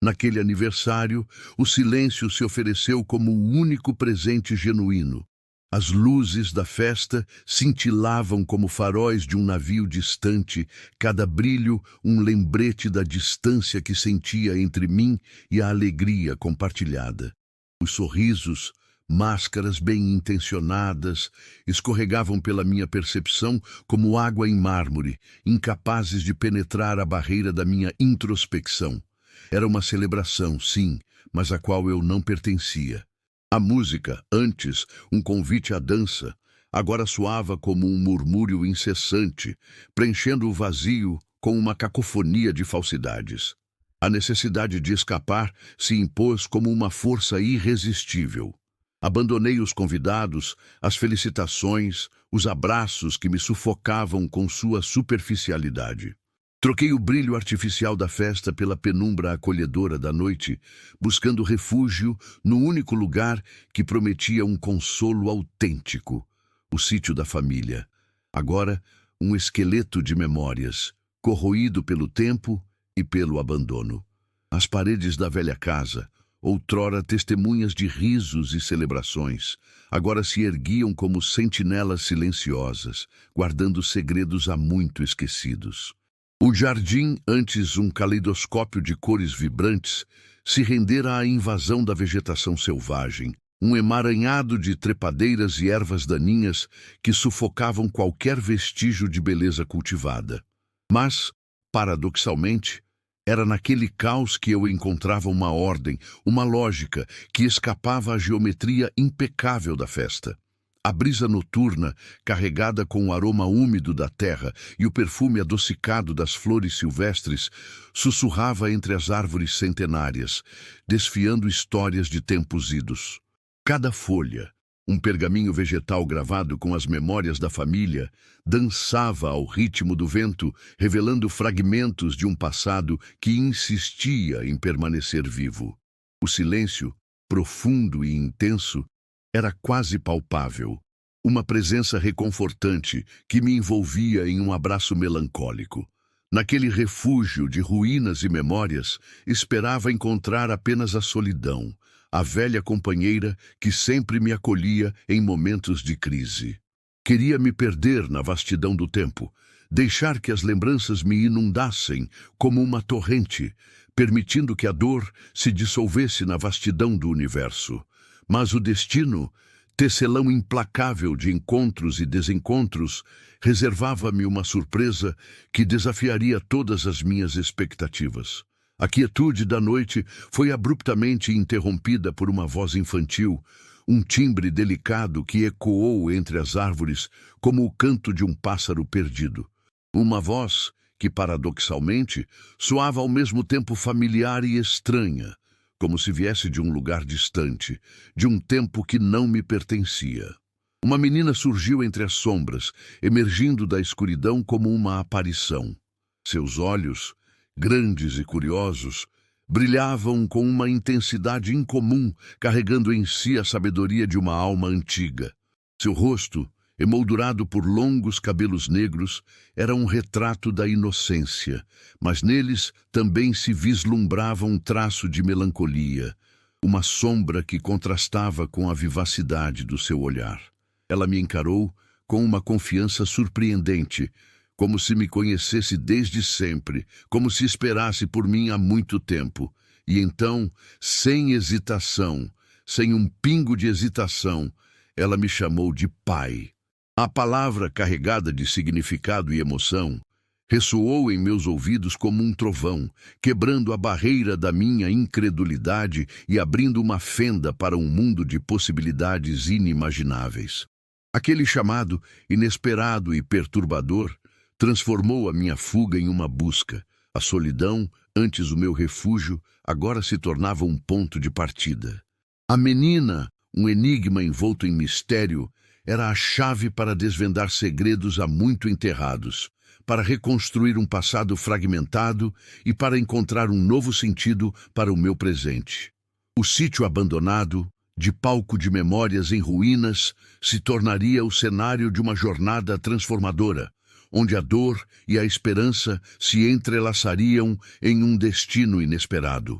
Naquele aniversário, o silêncio se ofereceu como o único presente genuíno. As luzes da festa cintilavam como faróis de um navio distante, cada brilho um lembrete da distância que sentia entre mim e a alegria compartilhada. Os sorrisos, máscaras bem-intencionadas, escorregavam pela minha percepção como água em mármore, incapazes de penetrar a barreira da minha introspecção. Era uma celebração, sim, mas a qual eu não pertencia. A música, antes um convite à dança, agora soava como um murmúrio incessante, preenchendo o vazio com uma cacofonia de falsidades. A necessidade de escapar se impôs como uma força irresistível. Abandonei os convidados, as felicitações, os abraços que me sufocavam com sua superficialidade. Troquei o brilho artificial da festa pela penumbra acolhedora da noite, buscando refúgio no único lugar que prometia um consolo autêntico, o sítio da família. Agora, um esqueleto de memórias, corroído pelo tempo e pelo abandono. As paredes da velha casa, outrora testemunhas de risos e celebrações, agora se erguiam como sentinelas silenciosas, guardando segredos há muito esquecidos. O jardim, antes um caleidoscópio de cores vibrantes, se rendera à invasão da vegetação selvagem, um emaranhado de trepadeiras e ervas daninhas que sufocavam qualquer vestígio de beleza cultivada. Mas, paradoxalmente, era naquele caos que eu encontrava uma ordem, uma lógica que escapava à geometria impecável da festa. A brisa noturna, carregada com o aroma úmido da terra e o perfume adocicado das flores silvestres, sussurrava entre as árvores centenárias, desfiando histórias de tempos idos. Cada folha, um pergaminho vegetal gravado com as memórias da família, dançava ao ritmo do vento, revelando fragmentos de um passado que insistia em permanecer vivo. O silêncio, profundo e intenso, era quase palpável, uma presença reconfortante que me envolvia em um abraço melancólico. Naquele refúgio de ruínas e memórias, esperava encontrar apenas a solidão, a velha companheira que sempre me acolhia em momentos de crise. Queria me perder na vastidão do tempo, deixar que as lembranças me inundassem como uma torrente, permitindo que a dor se dissolvesse na vastidão do universo. Mas o destino, tecelão implacável de encontros e desencontros, reservava-me uma surpresa que desafiaria todas as minhas expectativas. A quietude da noite foi abruptamente interrompida por uma voz infantil, um timbre delicado que ecoou entre as árvores como o canto de um pássaro perdido. Uma voz que, paradoxalmente, soava ao mesmo tempo familiar e estranha, como se viesse de um lugar distante, de um tempo que não me pertencia. Uma menina surgiu entre as sombras, emergindo da escuridão como uma aparição. Seus olhos, grandes e curiosos, brilhavam com uma intensidade incomum, carregando em si a sabedoria de uma alma antiga. Seu rosto, emoldurado por longos cabelos negros, era um retrato da inocência, mas neles também se vislumbrava um traço de melancolia, uma sombra que contrastava com a vivacidade do seu olhar. Ela me encarou com uma confiança surpreendente, como se me conhecesse desde sempre, como se esperasse por mim há muito tempo. E então, sem hesitação, sem um pingo de hesitação, ela me chamou de pai. A palavra, carregada de significado e emoção, ressoou em meus ouvidos como um trovão, quebrando a barreira da minha incredulidade e abrindo uma fenda para um mundo de possibilidades inimagináveis. Aquele chamado, inesperado e perturbador, transformou a minha fuga em uma busca. A solidão, antes o meu refúgio, agora se tornava um ponto de partida. A menina, um enigma envolto em mistério, era a chave para desvendar segredos há muito enterrados, para reconstruir um passado fragmentado e para encontrar um novo sentido para o meu presente. O sítio abandonado, de palco de memórias em ruínas, se tornaria o cenário de uma jornada transformadora, onde a dor e a esperança se entrelaçariam em um destino inesperado.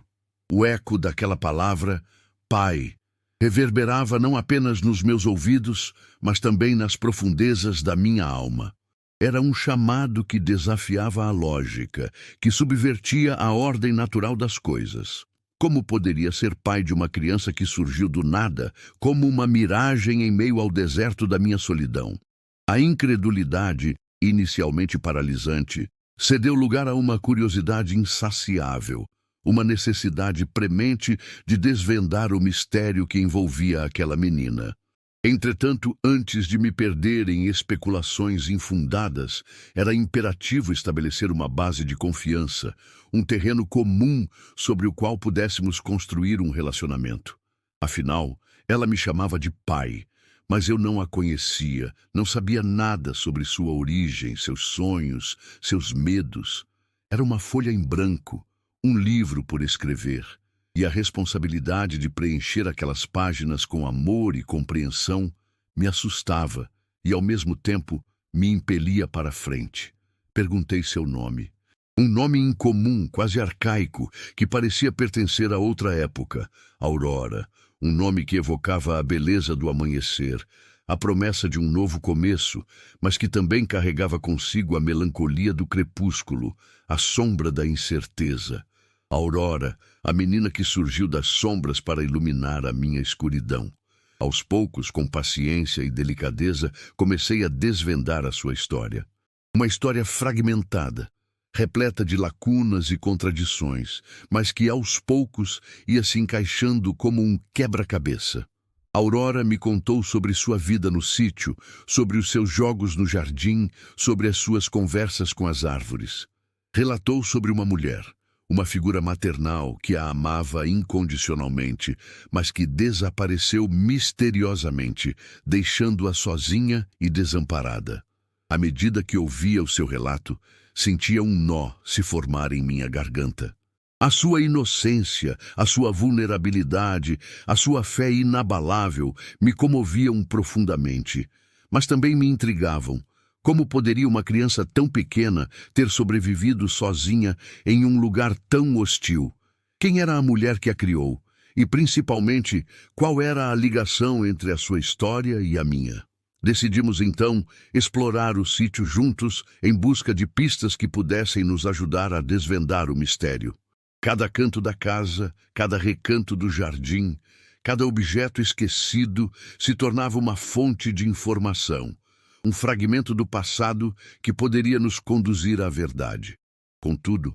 O eco daquela palavra, pai, reverberava não apenas nos meus ouvidos, mas também nas profundezas da minha alma. Era um chamado que desafiava a lógica, que subvertia a ordem natural das coisas. Como poderia ser pai de uma criança que surgiu do nada, como uma miragem em meio ao deserto da minha solidão? A incredulidade, inicialmente paralisante, cedeu lugar a uma curiosidade insaciável, uma necessidade premente de desvendar o mistério que envolvia aquela menina. Entretanto, antes de me perder em especulações infundadas, era imperativo estabelecer uma base de confiança, um terreno comum sobre o qual pudéssemos construir um relacionamento. Afinal, ela me chamava de pai, mas eu não a conhecia, não sabia nada sobre sua origem, seus sonhos, seus medos. Era uma folha em branco, um livro por escrever. E a responsabilidade de preencher aquelas páginas com amor e compreensão me assustava e, ao mesmo tempo, me impelia para frente. Perguntei seu nome. Um nome incomum, quase arcaico, que parecia pertencer a outra época. Aurora, um nome que evocava a beleza do amanhecer, a promessa de um novo começo, mas que também carregava consigo a melancolia do crepúsculo, a sombra da incerteza. Aurora, a menina que surgiu das sombras para iluminar a minha escuridão. Aos poucos, com paciência e delicadeza, comecei a desvendar a sua história. Uma história fragmentada, repleta de lacunas e contradições, mas que aos poucos ia se encaixando como um quebra-cabeça. Aurora me contou sobre sua vida no sítio, sobre os seus jogos no jardim, sobre as suas conversas com as árvores. Relatou sobre uma mulher, uma figura maternal que a amava incondicionalmente, mas que desapareceu misteriosamente, deixando-a sozinha e desamparada. À medida que ouvia o seu relato, sentia um nó se formar em minha garganta. A sua inocência, a sua vulnerabilidade, a sua fé inabalável me comoviam profundamente, mas também me intrigavam. Como poderia uma criança tão pequena ter sobrevivido sozinha em um lugar tão hostil? Quem era a mulher que a criou? E, principalmente, qual era a ligação entre a sua história e a minha? Decidimos, então, explorar o sítio juntos em busca de pistas que pudessem nos ajudar a desvendar o mistério. Cada canto da casa, cada recanto do jardim, cada objeto esquecido se tornava uma fonte de informação. Um fragmento do passado que poderia nos conduzir à verdade. Contudo,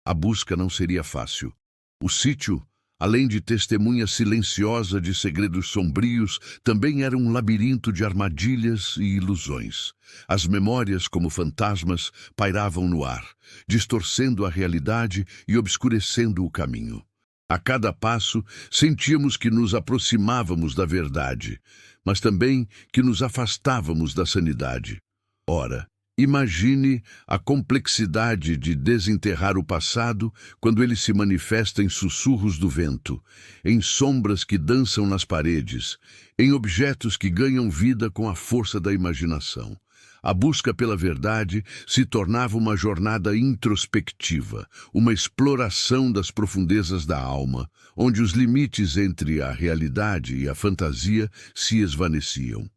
a busca não seria fácil. O sítio, além de testemunha silenciosa de segredos sombrios, também era um labirinto de armadilhas e ilusões. As memórias, como fantasmas, pairavam no ar, distorcendo a realidade e obscurecendo o caminho. A cada passo, sentíamos que nos aproximávamos da verdade, mas também que nos afastávamos da sanidade. Ora, imagine a complexidade de desenterrar o passado quando ele se manifesta em sussurros do vento, em sombras que dançam nas paredes, em objetos que ganham vida com a força da imaginação. A busca pela verdade se tornava uma jornada introspectiva, uma exploração das profundezas da alma, onde os limites entre a realidade e a fantasia se esvaneciam.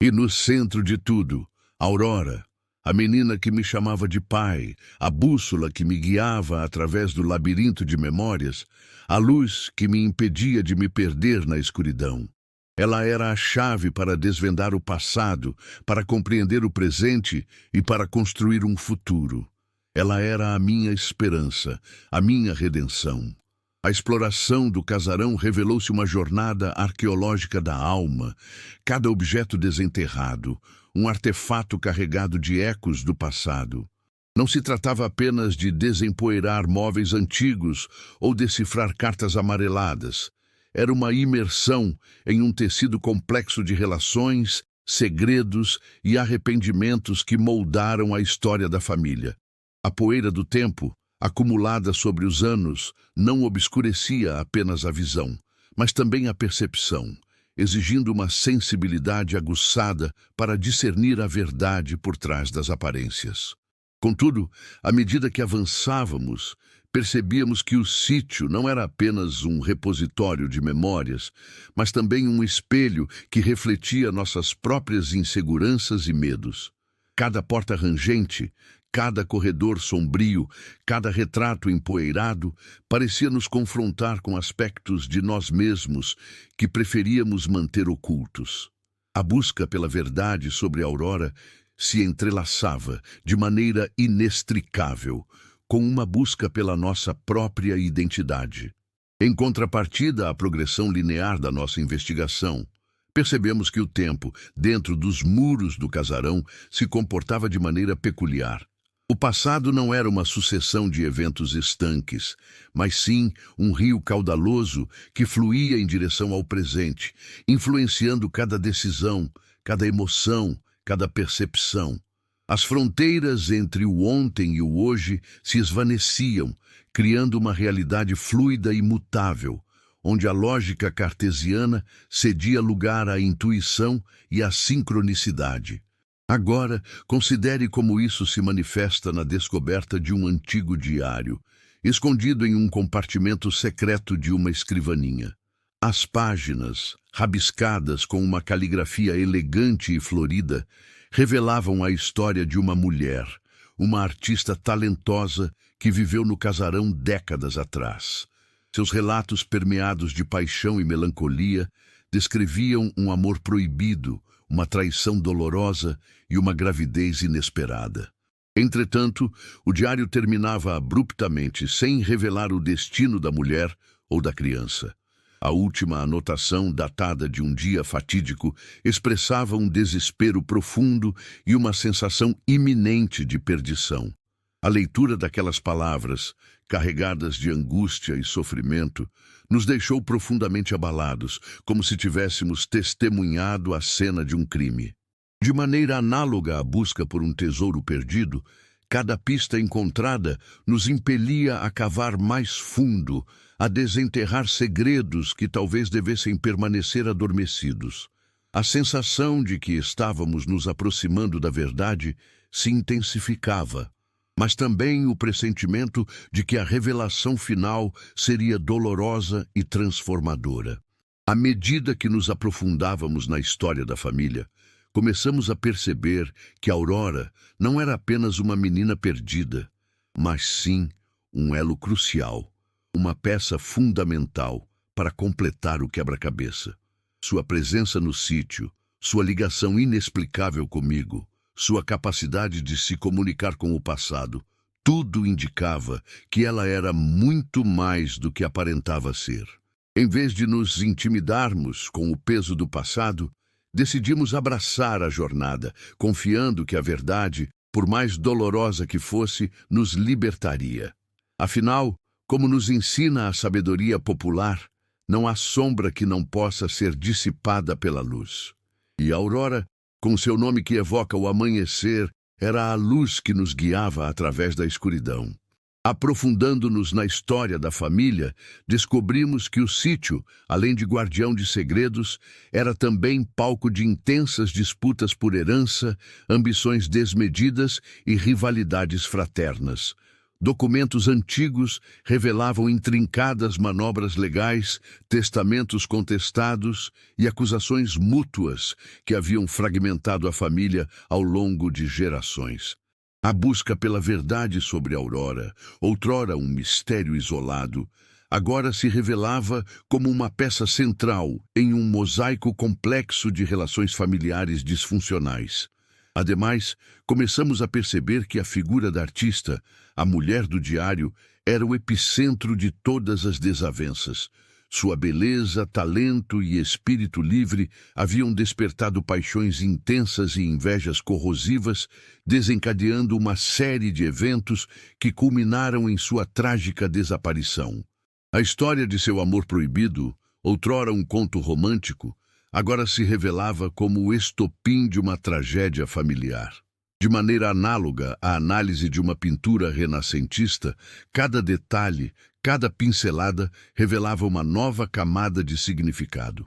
E no centro de tudo, Aurora, a menina que me chamava de pai, a bússola que me guiava através do labirinto de memórias, a luz que me impedia de me perder na escuridão. Ela era a chave para desvendar o passado, para compreender o presente e para construir um futuro. Ela era a minha esperança, a minha redenção. A exploração do casarão revelou-se uma jornada arqueológica da alma, cada objeto desenterrado, um artefato carregado de ecos do passado. Não se tratava apenas de desempoeirar móveis antigos ou decifrar cartas amareladas. Era uma imersão em um tecido complexo de relações, segredos e arrependimentos que moldaram a história da família. A poeira do tempo, acumulada sobre os anos, não obscurecia apenas a visão, mas também a percepção, exigindo uma sensibilidade aguçada para discernir a verdade por trás das aparências. Contudo, à medida que avançávamos, percebíamos que o sítio não era apenas um repositório de memórias, mas também um espelho que refletia nossas próprias inseguranças e medos. Cada porta rangente, cada corredor sombrio, cada retrato empoeirado parecia nos confrontar com aspectos de nós mesmos que preferíamos manter ocultos. A busca pela verdade sobre Aurora se entrelaçava de maneira inextricável com uma busca pela nossa própria identidade. Em contrapartida à progressão linear da nossa investigação, percebemos que o tempo, dentro dos muros do casarão, se comportava de maneira peculiar. O passado não era uma sucessão de eventos estanques, mas sim um rio caudaloso que fluía em direção ao presente, influenciando cada decisão, cada emoção, cada percepção. As fronteiras entre o ontem e o hoje se esvaneciam, criando uma realidade fluida e mutável, onde a lógica cartesiana cedia lugar à intuição e à sincronicidade. Agora, considere como isso se manifesta na descoberta de um antigo diário, escondido em um compartimento secreto de uma escrivaninha. As páginas, rabiscadas com uma caligrafia elegante e florida, revelavam a história de uma mulher, uma artista talentosa que viveu no casarão décadas atrás. Seus relatos permeados de paixão e melancolia descreviam um amor proibido, uma traição dolorosa e uma gravidez inesperada. Entretanto, o diário terminava abruptamente, sem revelar o destino da mulher ou da criança. A última anotação, datada de um dia fatídico, expressava um desespero profundo e uma sensação iminente de perdição. A leitura daquelas palavras, carregadas de angústia e sofrimento, nos deixou profundamente abalados, como se tivéssemos testemunhado a cena de um crime. De maneira análoga à busca por um tesouro perdido, cada pista encontrada nos impelia a cavar mais fundo, a desenterrar segredos que talvez devessem permanecer adormecidos. A sensação de que estávamos nos aproximando da verdade se intensificava, mas também o pressentimento de que a revelação final seria dolorosa e transformadora. À medida que nos aprofundávamos na história da família, começamos a perceber que Aurora não era apenas uma menina perdida, mas sim um elo crucial, uma peça fundamental para completar o quebra-cabeça. Sua presença no sítio, sua ligação inexplicável comigo, sua capacidade de se comunicar com o passado, tudo indicava que ela era muito mais do que aparentava ser. Em vez de nos intimidarmos com o peso do passado, decidimos abraçar a jornada, confiando que a verdade, por mais dolorosa que fosse, nos libertaria. Afinal, como nos ensina a sabedoria popular, não há sombra que não possa ser dissipada pela luz. E a Aurora, com seu nome que evoca o amanhecer, era a luz que nos guiava através da escuridão. Aprofundando-nos na história da família, descobrimos que o sítio, além de guardião de segredos, era também palco de intensas disputas por herança, ambições desmedidas e rivalidades fraternas. Documentos antigos revelavam intrincadas manobras legais, testamentos contestados e acusações mútuas que haviam fragmentado a família ao longo de gerações. A busca pela verdade sobre Aurora, outrora um mistério isolado, agora se revelava como uma peça central em um mosaico complexo de relações familiares disfuncionais. Ademais, começamos a perceber que a figura da artista, a mulher do diário, era o epicentro de todas as desavenças. Sua beleza, talento e espírito livre haviam despertado paixões intensas e invejas corrosivas, desencadeando uma série de eventos que culminaram em sua trágica desaparição. A história de seu amor proibido, outrora um conto romântico, agora se revelava como o estopim de uma tragédia familiar. De maneira análoga à análise de uma pintura renascentista, cada detalhe, cada pincelada revelava uma nova camada de significado.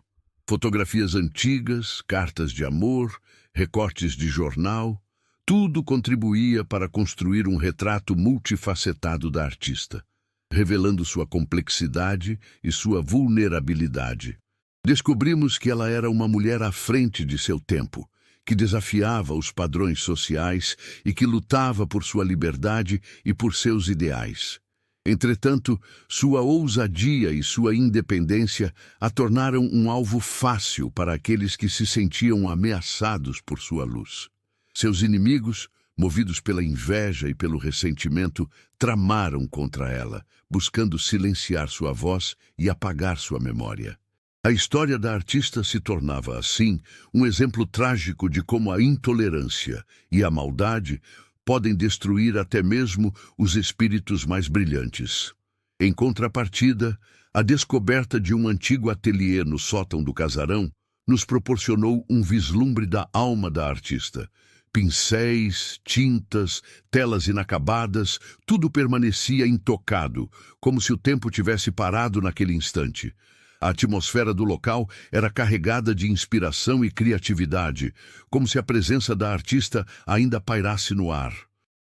Fotografias antigas, cartas de amor, recortes de jornal, tudo contribuía para construir um retrato multifacetado da artista. revelando sua complexidade e sua vulnerabilidade. Descobrimos que ela era uma mulher à frente de seu tempo, que desafiava os padrões sociais e que lutava por sua liberdade e por seus ideais. Entretanto, sua ousadia e sua independência a tornaram um alvo fácil para aqueles que se sentiam ameaçados por sua luz. Seus inimigos, movidos pela inveja e pelo ressentimento, tramaram contra ela, buscando silenciar sua voz e apagar sua memória. A história da artista se tornava, assim, um exemplo trágico de como a intolerância e a maldade podem destruir até mesmo os espíritos mais brilhantes. Em contrapartida, a descoberta de um antigo ateliê no sótão do casarão nos proporcionou um vislumbre da alma da artista. Pincéis, tintas, telas inacabadas, tudo permanecia intocado, como se o tempo tivesse parado naquele instante. A atmosfera do local era carregada de inspiração e criatividade, como se a presença da artista ainda pairasse no ar.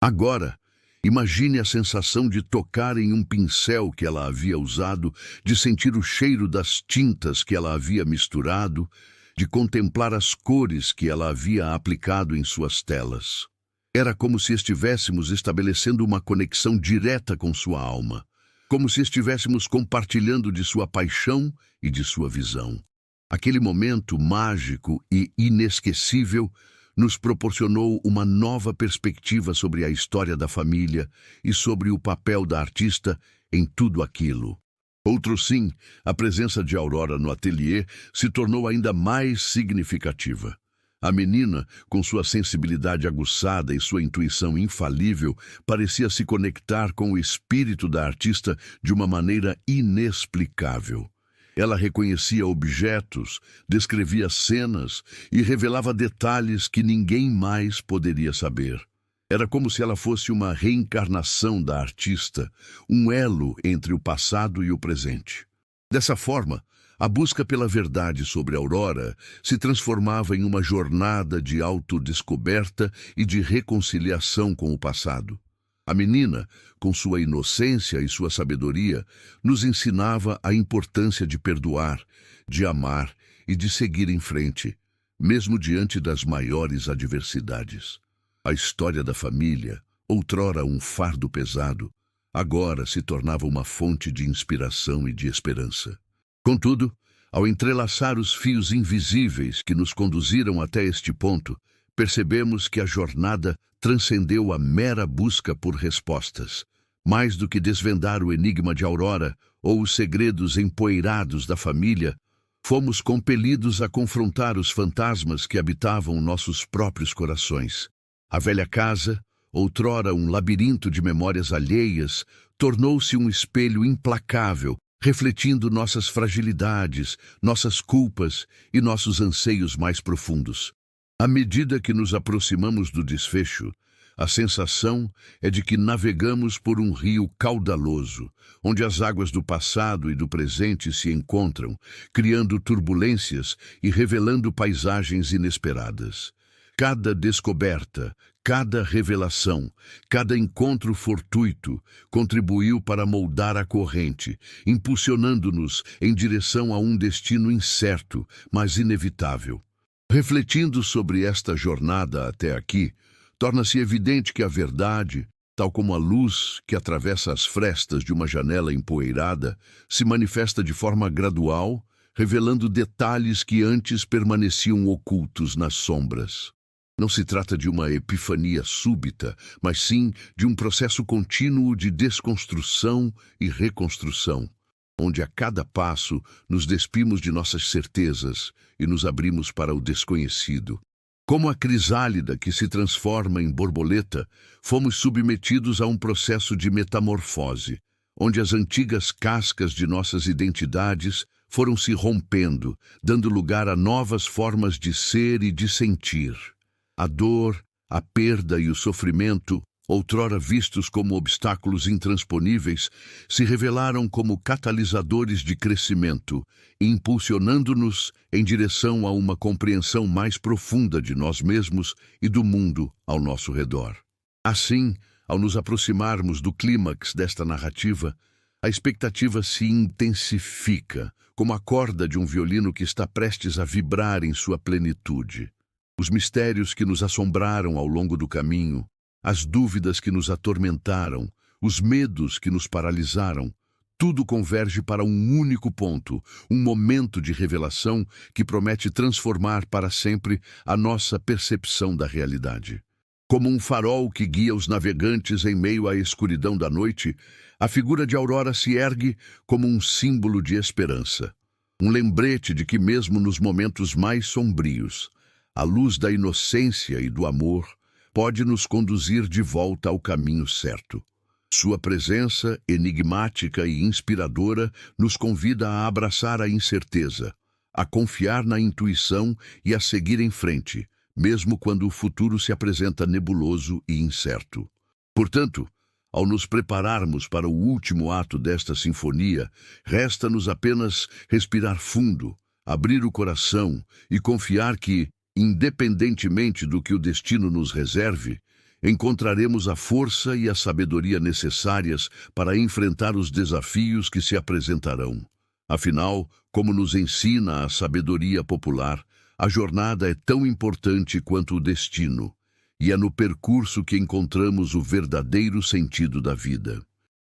Agora, imagine a sensação de tocar em um pincel que ela havia usado, de sentir o cheiro das tintas que ela havia misturado, de contemplar as cores que ela havia aplicado em suas telas. Era como se estivéssemos estabelecendo uma conexão direta com sua alma, como se estivéssemos compartilhando de sua paixão e de sua visão. Aquele momento mágico e inesquecível nos proporcionou uma nova perspectiva sobre a história da família e sobre o papel da artista em tudo aquilo. Outro sim, a presença de Aurora no ateliê se tornou ainda mais significativa. A menina, com sua sensibilidade aguçada e sua intuição infalível, parecia se conectar com o espírito da artista de uma maneira inexplicável. Ela reconhecia objetos, descrevia cenas e revelava detalhes que ninguém mais poderia saber. Era como se ela fosse uma reencarnação da artista, um elo entre o passado e o presente. Dessa forma, a busca pela verdade sobre Aurora se transformava em uma jornada de autodescoberta e de reconciliação com o passado. A menina, com sua inocência e sua sabedoria, nos ensinava a importância de perdoar, de amar e de seguir em frente, mesmo diante das maiores adversidades. A história da família, outrora um fardo pesado, agora se tornava uma fonte de inspiração e de esperança. Contudo, ao entrelaçar os fios invisíveis que nos conduziram até este ponto, percebemos que a jornada transcendeu a mera busca por respostas. Mais do que desvendar o enigma de Aurora ou os segredos empoeirados da família, fomos compelidos a confrontar os fantasmas que habitavam nossos próprios corações. A velha casa, outrora um labirinto de memórias alheias, tornou-se um espelho implacável, refletindo nossas fragilidades, nossas culpas e nossos anseios mais profundos. À medida que nos aproximamos do desfecho, a sensação é de que navegamos por um rio caudaloso, onde as águas do passado e do presente se encontram, criando turbulências e revelando paisagens inesperadas. Cada descoberta, cada revelação, cada encontro fortuito contribuiu para moldar a corrente, impulsionando-nos em direção a um destino incerto, mas inevitável. Refletindo sobre esta jornada até aqui, torna-se evidente que a verdade, tal como a luz que atravessa as frestas de uma janela empoeirada, se manifesta de forma gradual, revelando detalhes que antes permaneciam ocultos nas sombras. Não se trata de uma epifania súbita, mas sim de um processo contínuo de desconstrução e reconstrução, onde a cada passo nos despimos de nossas certezas e nos abrimos para o desconhecido. Como a crisálida que se transforma em borboleta, fomos submetidos a um processo de metamorfose, onde as antigas cascas de nossas identidades foram se rompendo, dando lugar a novas formas de ser e de sentir. A dor, a perda e o sofrimento, outrora vistos como obstáculos intransponíveis, se revelaram como catalisadores de crescimento, impulsionando-nos em direção a uma compreensão mais profunda de nós mesmos e do mundo ao nosso redor. Assim, ao nos aproximarmos do clímax desta narrativa, A expectativa se intensifica, como a corda de um violino que está prestes a vibrar em sua plenitude. Os mistérios que nos assombraram ao longo do caminho, as dúvidas que nos atormentaram, os medos que nos paralisaram, tudo converge para um único ponto, um momento de revelação que promete transformar para sempre a nossa percepção da realidade. Como um farol que guia os navegantes em meio à escuridão da noite, a figura de Aurora se ergue como um símbolo de esperança. Um lembrete de que mesmo nos momentos mais sombrios, a luz da inocência e do amor pode nos conduzir de volta ao caminho certo. Sua presença, enigmática e inspiradora, nos convida a abraçar a incerteza, a confiar na intuição e a seguir em frente, mesmo quando o futuro se apresenta nebuloso e incerto. Portanto, ao nos prepararmos para o último ato desta sinfonia, resta-nos apenas respirar fundo, abrir o coração e confiar que, independentemente do que o destino nos reserve, encontraremos a força e a sabedoria necessárias para enfrentar os desafios que se apresentarão. Afinal, como nos ensina a sabedoria popular, a jornada é tão importante quanto o destino, e é no percurso que encontramos o verdadeiro sentido da vida.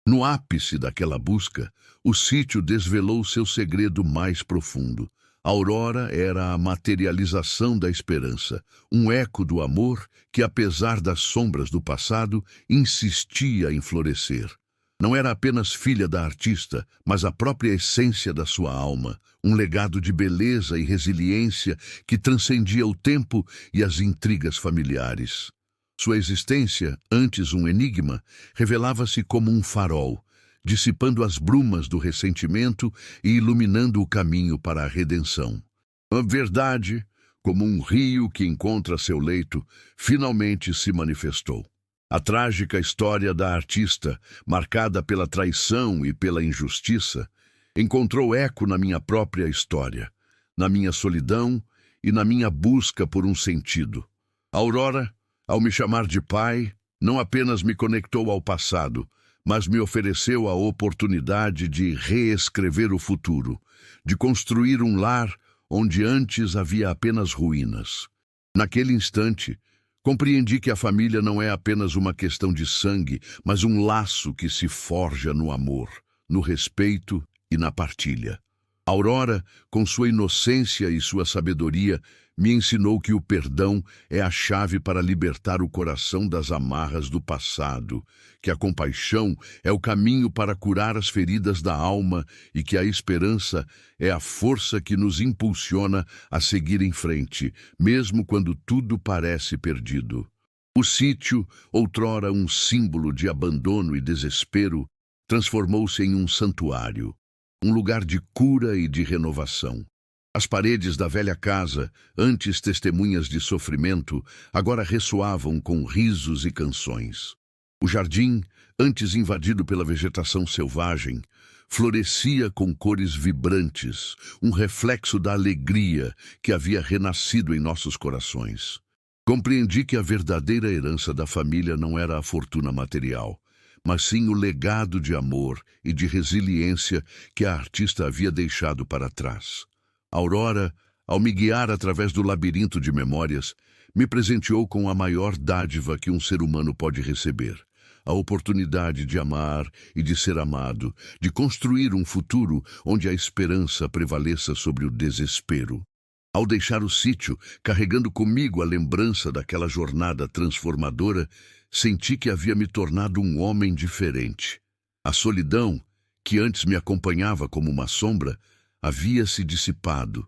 No ápice daquela busca, o sítio desvelou seu segredo mais profundo. A aurora era a materialização da esperança, um eco do amor que, apesar das sombras do passado, insistia em florescer. Não era apenas filha da artista, mas a própria essência da sua alma, um legado de beleza e resiliência que transcendia o tempo e as intrigas familiares. Sua existência, antes um enigma, revelava-se como um farol, dissipando as brumas do ressentimento e iluminando o caminho para a redenção. A verdade, como um rio que encontra seu leito, finalmente se manifestou. A trágica história da artista, marcada pela traição e pela injustiça, encontrou eco na minha própria história, na minha solidão e na minha busca por um sentido. A Aurora, ao me chamar de pai, não apenas me conectou ao passado, mas me ofereceu a oportunidade de reescrever o futuro, de construir um lar onde antes havia apenas ruínas. Naquele instante, compreendi que a família não é apenas uma questão de sangue, mas um laço que se forja no amor, no respeito e na partilha. Aurora, com sua inocência e sua sabedoria, me ensinou que o perdão é a chave para libertar o coração das amarras do passado, que a compaixão é o caminho para curar as feridas da alma e que a esperança é a força que nos impulsiona a seguir em frente, mesmo quando tudo parece perdido. O sítio, outrora um símbolo de abandono e desespero, transformou-se em um santuário, um lugar de cura e de renovação. As paredes da velha casa, antes testemunhas de sofrimento, agora ressoavam com risos e canções. O jardim, antes invadido pela vegetação selvagem, florescia com cores vibrantes, um reflexo da alegria que havia renascido em nossos corações. Compreendi que a verdadeira herança da família não era a fortuna material, mas sim o legado de amor e de resiliência que a artista havia deixado para trás. A Aurora, ao me guiar através do labirinto de memórias, me presenteou com a maior dádiva que um ser humano pode receber: a oportunidade de amar e de ser amado, de construir um futuro onde a esperança prevaleça sobre o desespero. Ao deixar o sítio, carregando comigo a lembrança daquela jornada transformadora, senti que havia me tornado um homem diferente. A solidão, que antes me acompanhava como uma sombra, havia se dissipado,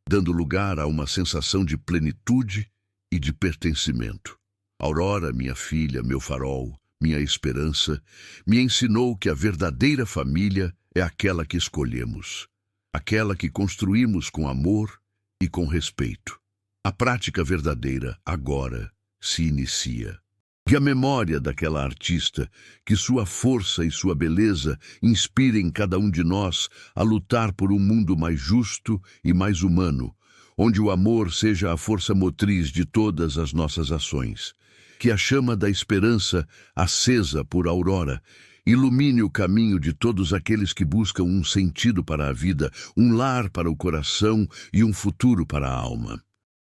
dando lugar a uma sensação de plenitude e de pertencimento. Aurora, minha filha, meu farol, minha esperança, me ensinou que a verdadeira família é aquela que escolhemos, aquela que construímos com amor e com respeito. A prática verdadeira agora se inicia. Que a memória daquela artista, que sua força e sua beleza inspirem cada um de nós a lutar por um mundo mais justo e mais humano, onde o amor seja a força motriz de todas as nossas ações. Que a chama da esperança, acesa por Aurora, Ilumine o caminho de todos aqueles que buscam um sentido para a vida, um lar para o coração e um futuro para a alma.